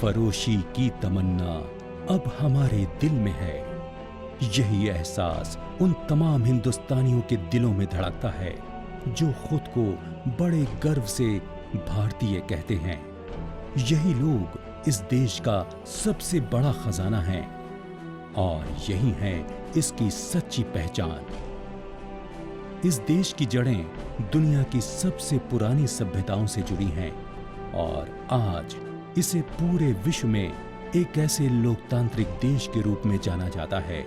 फरोशी की तमन्ना अब हमारे दिल में है। यही एहसास उन तमाम हिंदुस्तानियों के दिलों में धड़कता है जो खुद को बड़े गर्व से भारतीय कहते हैं। यही लोग इस देश का सबसे बड़ा खजाना हैं और यही है इसकी सच्ची पहचान। इस देश की जड़ें दुनिया की सबसे पुरानी सभ्यताओं से जुड़ी हैं और आज इसे पूरे विश्व में एक ऐसे लोकतांत्रिक देश के रूप में जाना जाता है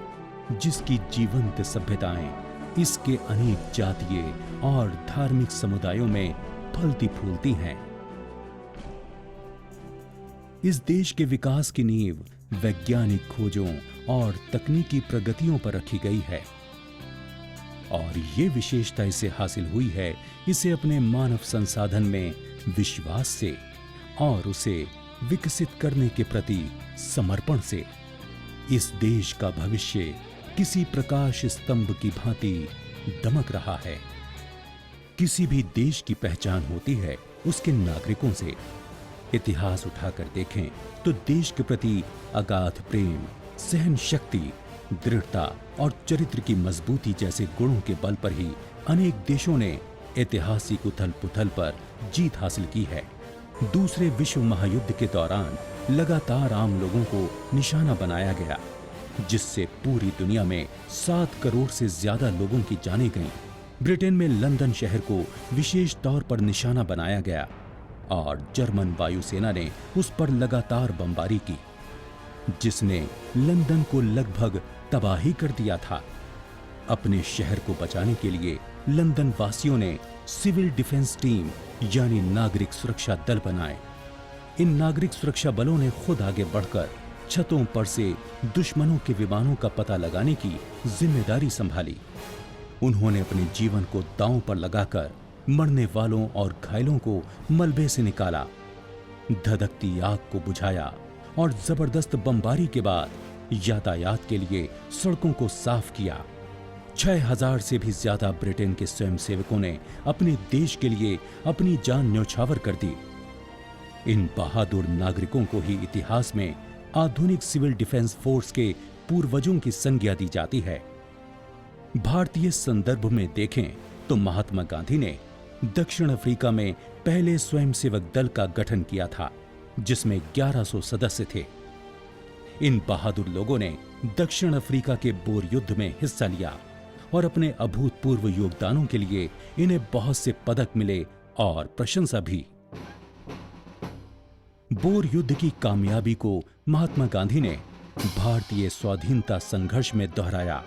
जिसकी जीवंत सभ्यताएं इसके अनेक जातीय और धार्मिक समुदायों में फलती फूलती हैं। इस देश के विकास की नींव वैज्ञानिक खोजों और तकनीकी प्रगतियों पर रखी गई है और ये विशेषता इसे हासिल हुई है इसे अपने मानव संसाधन में विश्वास से और उसे विकसित करने के प्रति समर्पण से। इस देश का भविष्य किसी प्रकाश स्तंभ की भांति दमक रहा है। किसी भी देश की पहचान होती है उसके नागरिकों से। इतिहास उठाकर देखें तो देश के प्रति अगाध प्रेम, सहन शक्ति, दृढ़ता और चरित्र की मजबूती जैसे गुणों के बल पर ही अनेक देशों ने ऐतिहासिक उथल-पुथल पर जीत हासिल की है। दूसरे विश्व महायुद्ध के दौरान लगातार आम लोगों को निशाना बनाया गया, जिससे पूरी दुनिया में 7 करोड़ से ज्यादा लोगों की जानें गईं। ब्रिटेन में लंदन शहर को विशेष तौर पर निशाना बनाया गया और जर्मन वायुसेना ने उस पर लगातार बमबारी की, जिसने लंदन को लगभग तबाही कर दिया था। अपने शहर को बचाने के लिए लंदन वासियों ने सिविल डिफेंस टीम यानी नागरिक सुरक्षा दल बनाए। इन नागरिक सुरक्षा बलों ने खुद आगे बढ़कर छतों पर से दुश्मनों के विमानों का पता लगाने की जिम्मेदारी संभाली। उन्होंने अपने जीवन को दांव पर लगाकर मरने वालों और घायलों को मलबे से निकाला, धधकती आग को बुझाया और जबरदस्त बमबारी के बाद यातायात के लिए सड़कों को साफ किया। 6000 से भी ज्यादा ब्रिटेन के स्वयंसेवकों ने अपने देश के लिए अपनी जान न्यौछावर कर दी। इन बहादुर नागरिकों को ही इतिहास में आधुनिक सिविल डिफेंस फोर्स के पूर्वजों की संज्ञा दी जाती है। भारतीय संदर्भ में देखें तो महात्मा गांधी ने दक्षिण अफ्रीका में पहले स्वयंसेवक दल का गठन किया था, जिसमें 1100 सदस्य थे। इन बहादुर लोगों ने दक्षिण अफ्रीका के बोर युद्ध में हिस्सा लिया और अपने अभूतपूर्व योगदानों के लिए इन्हें बहुत से पदक मिले और प्रशंसा भी। बोर युद्ध की कामयाबी को महात्मा गांधी ने भारतीय स्वाधीनता संघर्ष में दोहराया।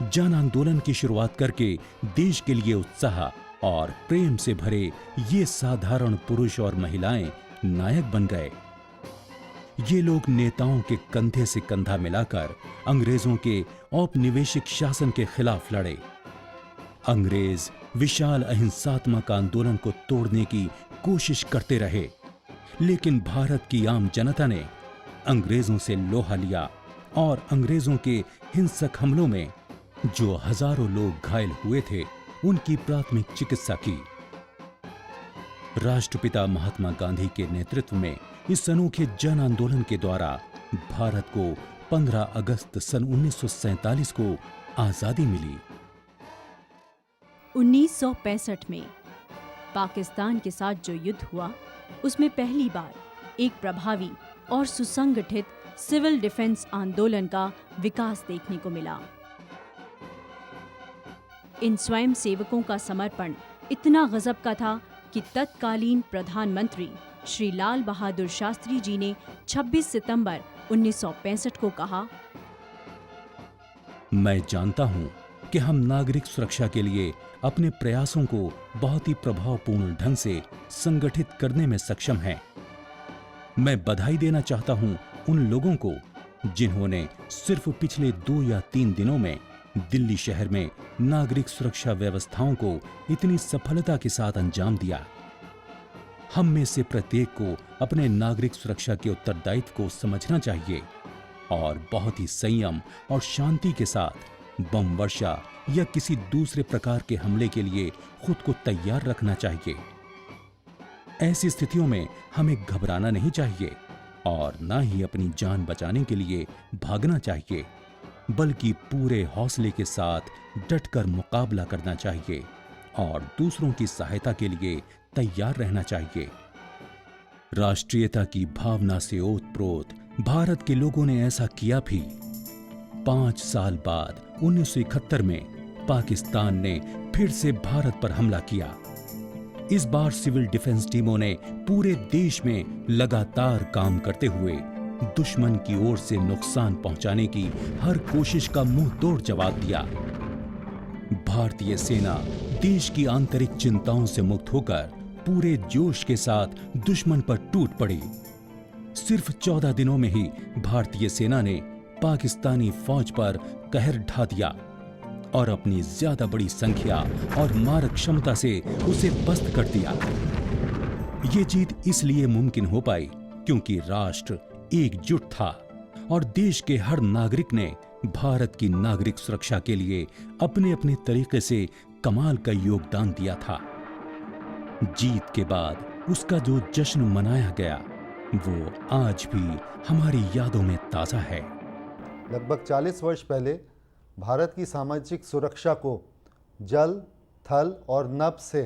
जन आंदोलन की शुरुआत करके देश के लिए उत्साह और प्रेम से भरे ये साधारण पुरुष और महिलाएं नायक बन गए। ये लोग नेताओं के कंधे से कंधा मिलाकर अंग्रेजों के औपनिवेशिक शासन के खिलाफ लड़े। अंग्रेज विशाल अहिंसात्मक आंदोलन को तोड़ने की कोशिश करते रहे, लेकिन भारत की आम जनता ने अंग्रेजों से लोहा लिया और अंग्रेजों के हिंसक हमलों में जो हजारों लोग घायल हुए थे, उनकी प्राथमिक चिकित्सा की। राष्ट्रपिता महात्मा गांधी के नेतृत्व में इस अनोखे जन आंदोलन के द्वारा भारत को 15 अगस्त सन 1947 को आजादी मिली। 1965 में पाकिस्तान के साथ जो युद्ध हुआ, उसमें पहली बार एक प्रभावी और सुसंगठित सिविल डिफेंस आंदोलन का विकास देखने को मिला। इन स्वयं सेवकों का समर्पण इतना गजब का था कि तत्कालीन प्रधानमंत्री श्री लाल बहादुर शास्त्री जी ने 26 सितंबर 1965 को कहा, मैं जानता हूं कि हम नागरिक सुरक्षा के लिए अपने प्रयासों को बहुत ही प्रभावपूर्ण ढंग से संगठित करने में सक्षम हैं। मैं बधाई देना चाहता हूं उन लोगों को जिन्होंने सिर्फ पिछले 2 या 3 दिनों में दिल्ली शहर में नागरिक सुरक्षा व्यवस्थाओं को इतनी सफलता के साथ अंजाम दिया। हम में से प्रत्येक को अपने नागरिक सुरक्षा के उत्तरदायित्व को समझना चाहिए और बहुत ही संयम और शांति के साथ बम वर्षा या किसी दूसरे प्रकार के हमले के लिए खुद को तैयार रखना चाहिए। ऐसी स्थितियों में हमें घबराना नहीं चाहिए, और ना ही अपनी जान बचाने के लिए भागना चाहिए, बल्कि पूरे हौसले के साथ डटकर मुकाबला करना चाहिए और दूसरों की सहायता के लिए तैयार रहना चाहिए। राष्ट्रीयता की भावना से ओतप्रोत भारत के लोगों ने ऐसा किया भी। 5 साल बाद 1971 में पाकिस्तान ने फिर से भारत पर हमला किया। इस बार सिविल डिफेंस टीमों ने पूरे देश में लगातार काम करते हुए दुश्मन की ओर से नुकसान पहुंचाने की हर कोशिश का मुंह तोड़ जवाब दिया। भारतीय सेना देश की आंतरिक चिंताओं से मुक्त होकर पूरे जोश के साथ दुश्मन पर टूट पड़ी। सिर्फ 14 दिनों में ही भारतीय सेना ने पाकिस्तानी फौज पर कहर ढा दिया और अपनी ज्यादा बड़ी संख्या और मारक क्षमता से उसे पस्त कर दिया। ये जीत इसलिए मुमकिन हो पाई क्योंकि राष्ट्र एकजुट था और देश के हर नागरिक ने भारत की नागरिक सुरक्षा के लिए अपने अपने तरीके से कमाल का योगदान दिया था। जीत के बाद उसका जो जश्न मनाया गया वो आज भी हमारी यादों में ताजा है। लगभग 40 वर्ष पहले भारत की सामाजिक सुरक्षा को जल, थल और नभ से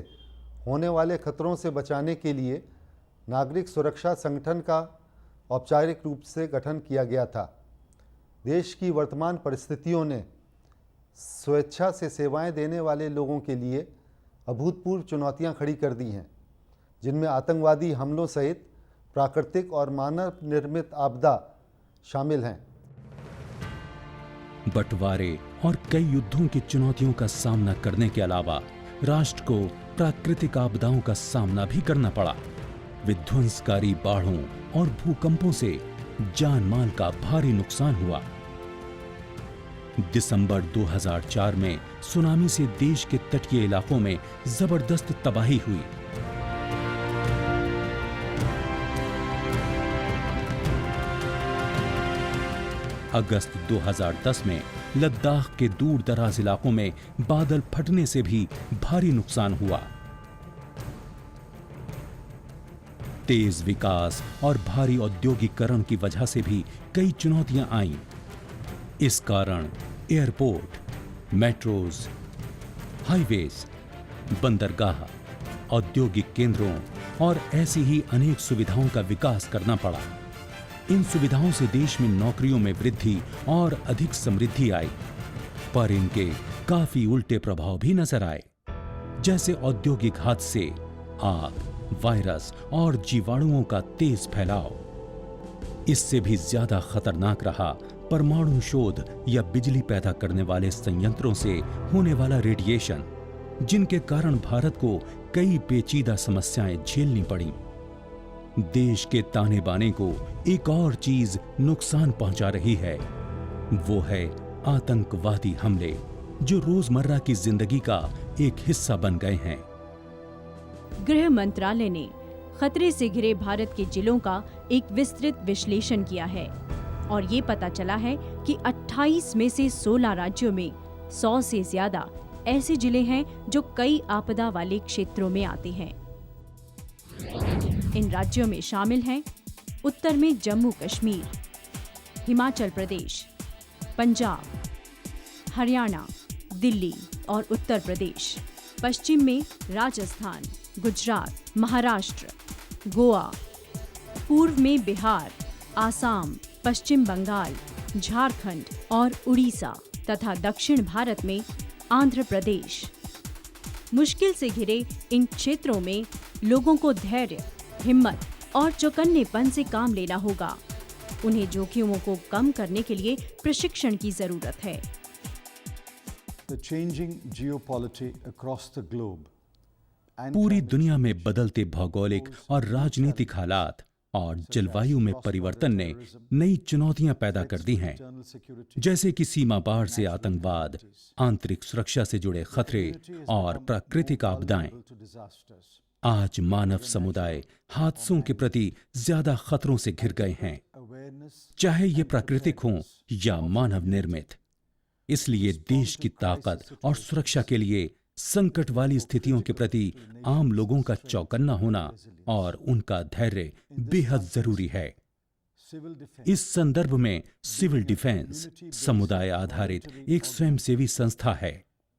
होने वाले खतरों से बचाने के लिए नागरिक सुरक्षा संगठन का औपचारिक रूप से गठन किया गया था। देश की वर्तमान परिस्थितियों ने स्वेच्छा से सेवाएं देने वाले लोगों के लिए अभूतपूर्व चुनौतियां खड़ी कर दी हैं, जिनमें आतंकवादी हमलों सहित प्राकृतिक और मानव निर्मित आपदा शामिल हैं। बंटवारे और कई युद्धों की चुनौतियों का सामना करने के अलावा राष्ट्र को प्राकृतिक आपदाओं का सामना भी करना पड़ा। विध्वंसकारी बाढ़ों और भूकंपों से जान माल का भारी नुकसान हुआ। दिसंबर 2004 में सुनामी से देश के तटीय इलाकों में जबरदस्त तबाही हुई। अगस्त 2010 में लद्दाख के दूर दराज इलाकों में बादल फटने से भी भारी नुकसान हुआ। तेज विकास और भारी औद्योगिकरण की वजह से भी कई चुनौतियां आईं। इस कारण एयरपोर्ट, मेट्रोज, हाईवेज, बंदरगाह, औद्योगिक केंद्रों और ऐसी ही अनेक सुविधाओं का विकास करना पड़ा। इन सुविधाओं से देश में नौकरियों में वृद्धि और अधिक समृद्धि आई, पर इनके काफी उल्टे प्रभाव भी नजर आए, जैसे औद्योगिक हादसे, आग, वायरस और जीवाणुओं का तेज फैलाव। इससे भी ज्यादा खतरनाक रहा परमाणु शोध या बिजली पैदा करने वाले संयंत्रों से होने वाला रेडिएशन, जिनके कारण भारत को कई पेचीदा समस्याएं झेलनी पड़ी। देश के ताने बाने को एक और चीज नुकसान पहुंचा रही है, वो है आतंकवादी हमले, जो रोजमर्रा की जिंदगी का एक हिस्सा बन गए हैं। गृह मंत्रालय ने खतरे से घिरे भारत के जिलों का एक विस्तृत विश्लेषण किया है और ये पता चला है कि 28 में से 16 राज्यों में 100 से ज्यादा ऐसे जिले हैं जो कई आपदा वाले क्षेत्रों में आते हैं। इन राज्यों में शामिल हैं उत्तर में जम्मू कश्मीर, हिमाचल प्रदेश, पंजाब, हरियाणा, दिल्ली और उत्तर प्रदेश, पश्चिम में राजस्थान, गुजरात, महाराष्ट्र, गोवा, पूर्व में बिहार, आसाम, पश्चिम बंगाल, झारखंड और उड़ीसा तथा दक्षिण भारत में आंध्र प्रदेश। मुश्किल से घिरे इन क्षेत्रों में लोगों को धैर्य, हिम्मत और चौकन्नेपन से काम लेना होगा। उन्हें जोखिमों को कम करने के लिए प्रशिक्षण की जरूरत है। पूरी दुनिया में बदलते भौगोलिक और राजनीतिक हालात और जलवायु में परिवर्तन ने नई चुनौतियां पैदा कर दी हैं, जैसे कि सीमा पार से आतंकवाद, आंतरिक सुरक्षा से जुड़े खतरे और प्राकृतिक आपदाएं। आज मानव समुदाय हादसों के प्रति ज्यादा खतरों से घिर गए हैं, चाहे ये प्राकृतिक हों या मानव निर्मित। इसलिए देश की ताकत और सुरक्षा के लिए संकट वाली स्थितियों के प्रति आम लोगों का चौकन्ना होना और उनका धैर्य बेहद जरूरी है। इस संदर्भ में सिविल डिफेंस समुदाय आधारित एक स्वयंसेवी संस्था है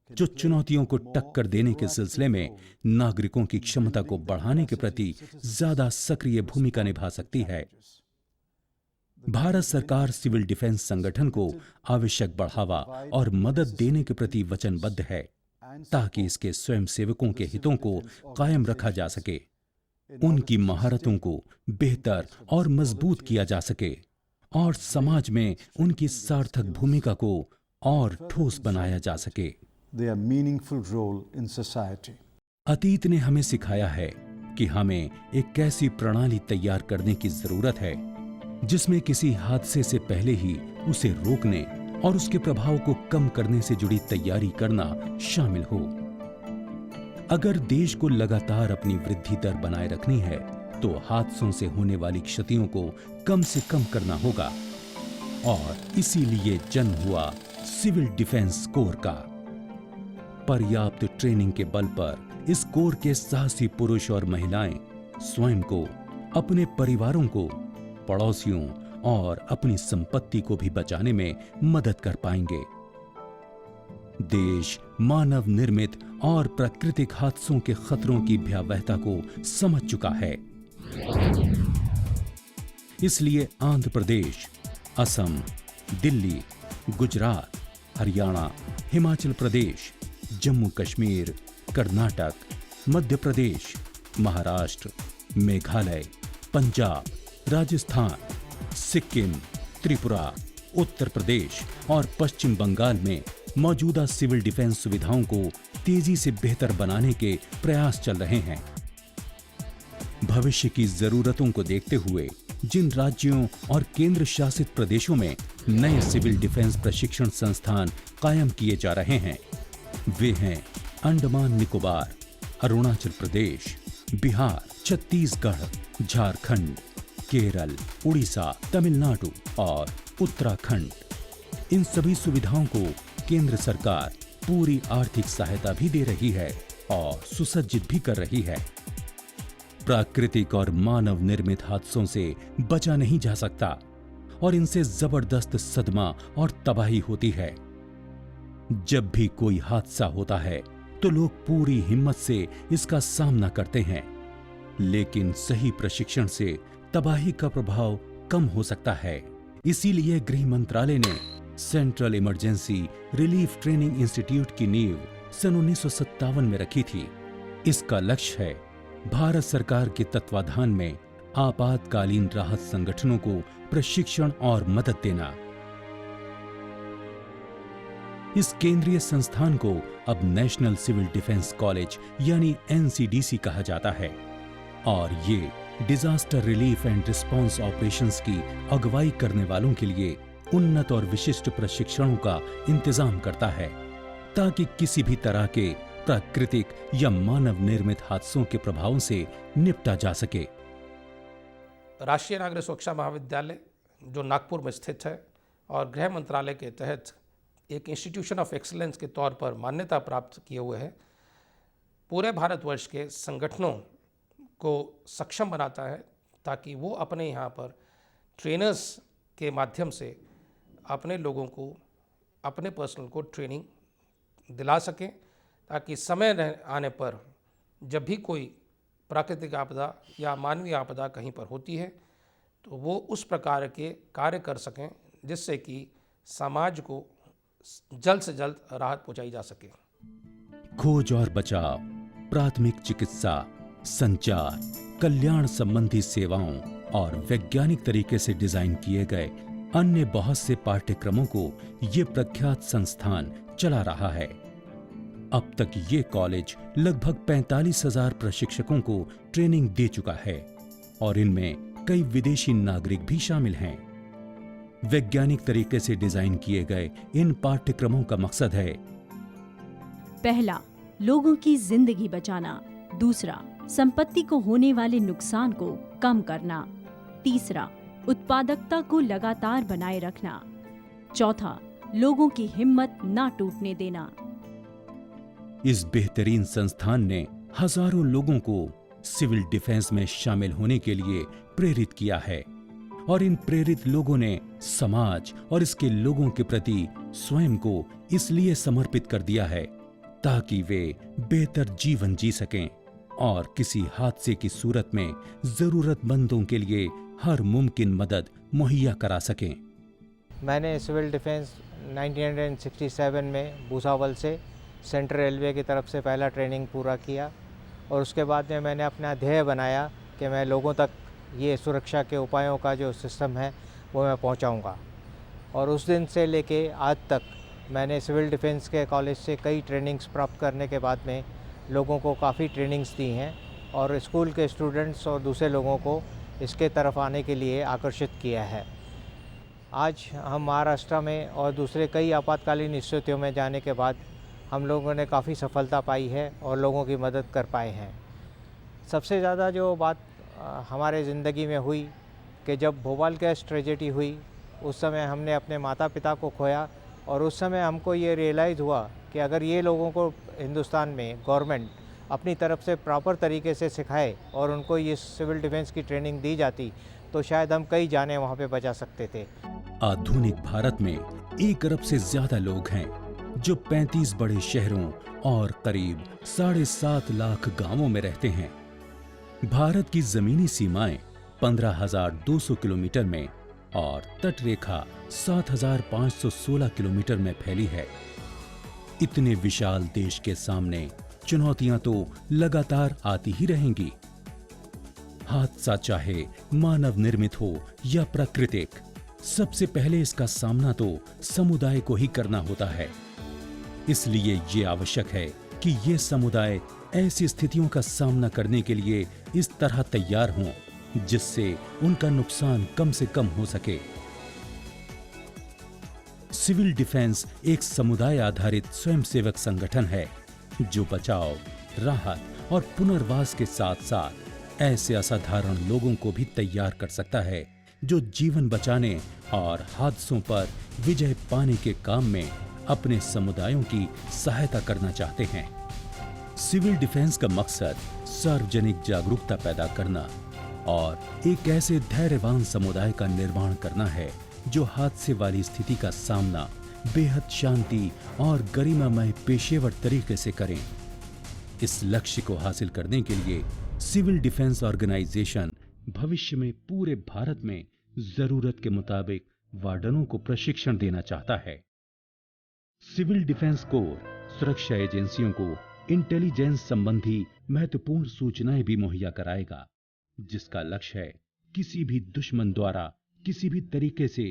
जो चुनौतियों को टक्कर देने के सिलसिले में नागरिकों की क्षमता को बढ़ाने के प्रति ज्यादा सक्रिय भूमिका निभा सकती है। भारत सरकार सिविल डिफेंस संगठन को आवश्यक बढ़ावा और मदद देने के प्रति वचनबद्ध है ताकि इसके स्वयंसेवकों के हितों को कायम रखा जा सके, उनकी महारतों को बेहतर और मजबूत किया जा सके और समाज में उनकी सार्थक भूमिका को और ठोस बनाया जा सके। their meaningful role in society. अतीत ने हमें सिखाया है कि हमें एक ऐसी प्रणाली तैयार करने की जरूरत है जिसमें किसी हादसे से पहले ही उसे रोकने और उसके प्रभाव को कम करने से जुड़ी तैयारी करना शामिल हो। अगर देश को लगातार अपनी वृद्धि दर बनाए रखनी है तो हादसों से होने वाली क्षतियों को कम से कम करना होगा और इसीलिए जन्म हुआ सिविल डिफेंस कोर का। पर्याप्त ट्रेनिंग के बल पर इस कोर के साहसी पुरुष और महिलाएं स्वयं को, अपने परिवारों को, पड़ोसियों और अपनी संपत्ति को भी बचाने में मदद कर पाएंगे। देश मानव निर्मित और प्राकृतिक हादसों के खतरों की भयावहता को समझ चुका है। इसलिए आंध्र प्रदेश, असम, दिल्ली, गुजरात, हरियाणा, हिमाचल प्रदेश, जम्मू कश्मीर, कर्नाटक, मध्य प्रदेश, महाराष्ट्र, मेघालय, पंजाब, राजस्थान, सिक्किम, त्रिपुरा, उत्तर प्रदेश और पश्चिम बंगाल में मौजूदा सिविल डिफेंस सुविधाओं को तेजी से बेहतर बनाने के प्रयास चल रहे हैं। भविष्य की जरूरतों को देखते हुए जिन राज्यों और केंद्र शासित प्रदेशों में नए सिविल डिफेंस प्रशिक्षण संस्थान कायम किए जा रहे हैं वे हैं अंडमान निकोबार, अरुणाचल प्रदेश, बिहार, छत्तीसगढ़, झारखंड, केरल, उड़ीसा, तमिलनाडु और उत्तराखंड। इन सभी सुविधाओं को केंद्र सरकार पूरी आर्थिक सहायता भी दे रही है और सुसज्जित भी कर रही है। प्राकृतिक और मानव निर्मित हादसों से बचा नहीं जा सकता और इनसे जबरदस्त सदमा और तबाही होती है। जब भी कोई हादसा होता है तो लोग पूरी हिम्मत से इसका सामना करते हैं, लेकिन सही प्रशिक्षण से तबाही का प्रभाव कम हो सकता है। इसीलिए गृह मंत्रालय ने central emergency relief training institute की नींव सन 1957 में रखी थी। इसका लक्ष्य है भारत सरकार के तत्वाधान में आपातकालीन राहत संगठनों को प्रशिक्षण और मदद देना। इस केंद्रीय संस्थान को अब नेशनल सिविल डिफेंस कॉलेज यानी NCDC कहा जाता है और ये disaster relief and response operations की अगुवाई करने वालों के लिए उन्नत और विशिष्ट प्रशिक्षणों का इंतजाम करता है ताकि किसी भी तरह के प्राकृतिक या मानव निर्मित हादसों के प्रभावों से निपटा जा सके। राष्ट्रीय नागरिक सुरक्षा महाविद्यालय जो नागपुर में स्थित है और गृह मंत्रालय के तहत एक इंस्टीट्यूशन ऑफ एक्सीलेंस के तौर पर मान्यता प्राप्त किए हुए है, पूरे भारतवर्ष के संगठनों को सक्षम बनाता है ताकि वो अपने यहाँ पर ट्रेनर्स के माध्यम से अपने लोगों को, अपने पर्सनल को ट्रेनिंग दिला सकें ताकि समय आने पर जब भी कोई प्राकृतिक आपदा या मानवीय आपदा कहीं पर होती है तो वो उस प्रकार के कार्य कर सकें जिससे कि समाज को जल्द से जल्द राहत पहुंचाई जा सके। खोज और बचाव, प्राथमिक चिकित्सा, संचार, कल्याण संबंधी सेवाओं और वैज्ञानिक तरीके से डिजाइन किए गए अन्य बहुत से पाठ्यक्रमों को ये प्रख्यात संस्थान चला रहा है। अब तक ये कॉलेज लगभग 45,000 प्रशिक्षकों को ट्रेनिंग दे चुका है और इनमें कई विदेशी नागरिक भी शामिल हैं। वैज्ञानिक तरीके से डिजाइन किए गए इन पाठ्यक्रमों का मकसद है पहला, लोगों की जिंदगी बचाना। दूसरा, संपत्ति को होने वाले नुकसान को कम करना। तीसरा, उत्पादकता को लगातार बनाए रखना। चौथा, लोगों की हिम्मत ना टूटने देना। इस बेहतरीन संस्थान ने हजारों लोगों को सिविल डिफेंस में शामिल होने के लिए प्रेरित किया है और इन प्रेरित लोगों ने समाज और इसके लोगों के प्रति स्वयं को इसलिए समर्पित कर दिया है ताकि वे बेहतर जीवन जी सकें और किसी हादसे की सूरत में जरूरतमंदों के लिए हर मुमकिन मदद मुहैया करा सकें। मैंने सिविल डिफेंस 1967 में भूसावल से सेंट्रल रेलवे की तरफ से पहला ट्रेनिंग पूरा किया और उसके बाद में मैंने अपना ध्येय बनाया कि मैं लोगों तक ये सुरक्षा के उपायों का जो सिस्टम है वो मैं पहुंचाऊंगा। और उस दिन से लेके आज तक मैंने सिविल डिफेंस के कॉलेज से कई ट्रेनिंग्स प्राप्त करने के बाद में लोगों को काफ़ी ट्रेनिंग्स दी हैं और स्कूल के स्टूडेंट्स और दूसरे लोगों को इसके तरफ आने के लिए आकर्षित किया है। आज हम महाराष्ट्र में और दूसरे कई आपातकालीन स्थितियों में जाने के बाद हम लोगों ने काफ़ी सफलता पाई है और लोगों की मदद कर पाए हैं। सबसे ज़्यादा जो बात हमारे ज़िंदगी में हुई कि जब भोपाल गैस ट्रेजेडी हुई उस समय हमने अपने माता पिता को खोया और उस समय हमको ये रियलाइज़ हुआ कि अगर ये लोगों को हिंदुस्तान में गवर्नमेंट अपनी तरफ से प्रॉपर तरीके से सिखाए और उनको ये सिविल डिफेंस की ट्रेनिंग दी जाती तो शायद हम कई जाने वहाँ पे बचा सकते थे। आधुनिक भारत में 1 अरब से ज्यादा लोग हैं जो 35 बड़े शहरों और करीब 7.5 लाख गांवों में रहते हैं। भारत की जमीनी सीमाएं 15,200 किलोमीटर में और तटरेखा 7,516 किलोमीटर में फैली है। इतने विशाल देश के सामने चुनौतियां तो लगातार आती ही रहेंगी। हादसा चाहे मानव निर्मित हो या प्राकृतिक, सबसे पहले इसका सामना तो समुदाय को ही करना होता है। इसलिए ये आवश्यक है कि ये समुदाय ऐसी स्थितियों का सामना करने के लिए इस तरह तैयार हों जिससे उनका नुकसान कम से कम हो सके। सिविल डिफेंस एक समुदाय आधारित स्वयंसेवक संगठन है जो बचाव, राहत और पुनर्वास के साथ साथ ऐसे असाधारण लोगों को भी तैयार कर सकता है जो जीवन बचाने और हादसों पर विजय पाने के काम में अपने समुदायों की सहायता करना चाहते हैं। सिविल डिफेंस का मकसद सार्वजनिक जागरूकता पैदा करना और एक ऐसे धैर्यवान समुदाय का निर्माण करना है जो हादसे वाली स्थिति का सामना बेहद शांति और गरिमामय पेशेवर तरीके से करें। इस लक्ष्य को हासिल करने के लिए सिविल डिफेंस ऑर्गेनाइजेशन भविष्य में पूरे भारत में जरूरत के मुताबिक वार्डनों को प्रशिक्षण देना चाहता है। सिविल डिफेंस कोर सुरक्षा एजेंसियों को इंटेलिजेंस संबंधी महत्वपूर्ण सूचनाएं भी मुहैया कराएगा, जिसका लक्ष्य है किसी भी दुश्मन द्वारा किसी भी तरीके से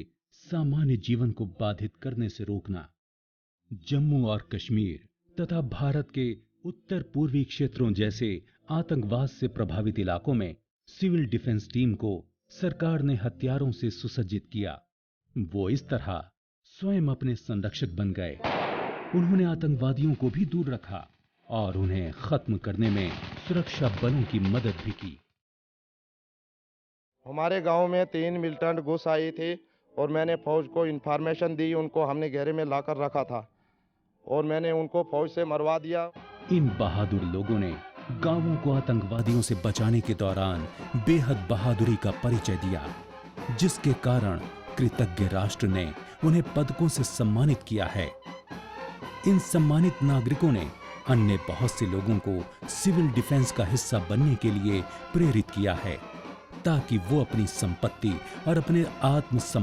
सामान्य जीवन को बाधित करने से रोकना। जम्मू और कश्मीर तथा भारत के उत्तर पूर्वी क्षेत्रों जैसे आतंकवाद से प्रभावित इलाकों में सिविल डिफेंस टीम को सरकार ने हथियारों से सुसज्जित किया। वो इस तरह स्वयं अपने संरक्षक बन गए। उन्होंने आतंकवादियों को भी दूर रखा और उन्हें खत्म करने में सुरक्षा बलों की मदद भी की। हमारे गांव में 3 मिलिटेंट घुस आए थे और मैंने फौज को इन्फॉर्मेशन दी। उनको हमने घेरे में लाकर रखा था और मैंने उनको फौज से मरवा दिया। इन बहादुर लोगों ने गांवों को आतंकवादियों से बचाने के दौरान बेहद बहादुरी का परिचय दिया, जिसके कारण कृतज्ञ राष्ट्र ने उन्हें पदकों से सम्मानित किया है। इन सम्मानित नागरिकों ने अन्य बहुत से लोगों को सिविल डिफेंस का हिस्सा बनने के लिए प्रेरित किया है ताकि वो अपनी संपत्ति और अपने आत्म